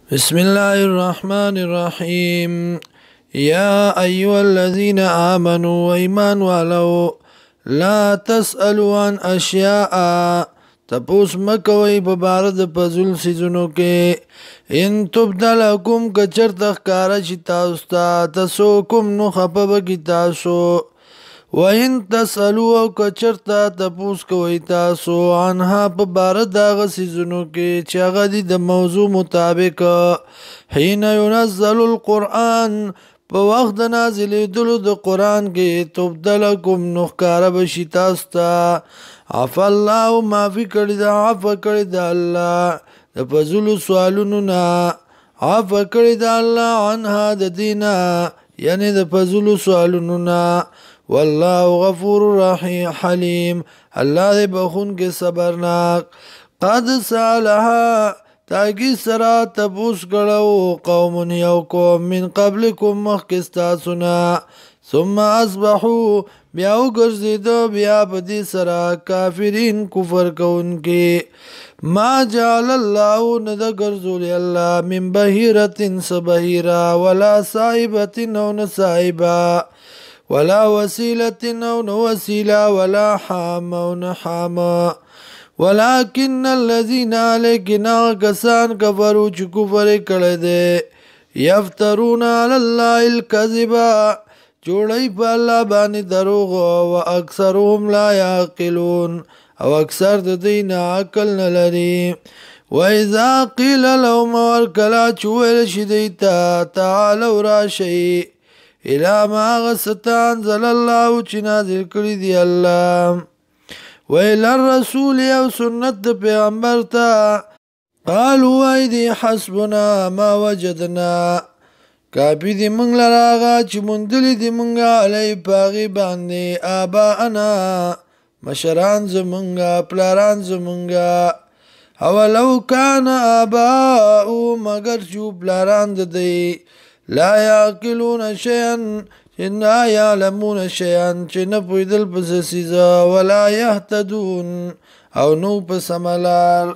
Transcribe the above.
بسم الله الرحمن الرحيم يا أيها الذين آمنوا وإيمان والو لا تسألوا عن أشياء تپوس مکوئی ببارد پزول سیزنو کے ان تبدلکم کچر تخکارا چی تاستا تسوکم نخپب کی تاسو وَإِن تَسْأَلُوا کچرتا تپوس کوئی تاسو عنها پا بارد آغا سیزنو کے چاگا دی دا موضوع مطابق حین ينزل القرآن پا وقت نازل دلو دا قرآن کے تبدلکم نخکارا بشی تاستا عفا اللہ معافی کردی دا عفا کردی دا اللہ دا پزولو سوالونو نا عفا کردی دا اللہ عنها دا دینا یعنی دا پزولو سوالونو نا واللہ غفور رحیم حلیم اللہ دے بخون کے صبرناک قد سالہا تاکی سرا تپوس کرو قوم یو قوم من قبلکم مخکستاسنا ثم اصبحو بیاو گرزیدو بیا پدی سرا کافرین کفر کون کے ما جعل اللہ ندہ گرزولی اللہ من بحیرت سبحیرہ ولا صاحبت او نصاحبہ ولا وسیلت او نوسیلہ ولا حام او نحام ولیکن الذین لیکن کسان کفرو چی کفر کردے یفترون علی اللہ الکذبا جوڑی پا اللہ بانی دروغ و اکثرهم لا یعقلون او اکثر دین عقل نلری و اذا قیل لهم ورکلا چویل شدیتا تعالو راشی الى ما غستان زل اللہ چی نازل کری دی اللہ ویل الرسول او سنت پیغمبر تا قالوا ایدی حسبنا ما وجدنا کافی دی منگ لراغا چی مندلی دی منگا علی پاغی باندی آباءنا مشران زمنگا پلاران زمنگا اولو کان آباءو مگر چو پلاران دی لا یعقلون شیئن چی نا یعلمون شیئن چی نپوی دل پس سیزا ولا یحتدون او نو پس ملار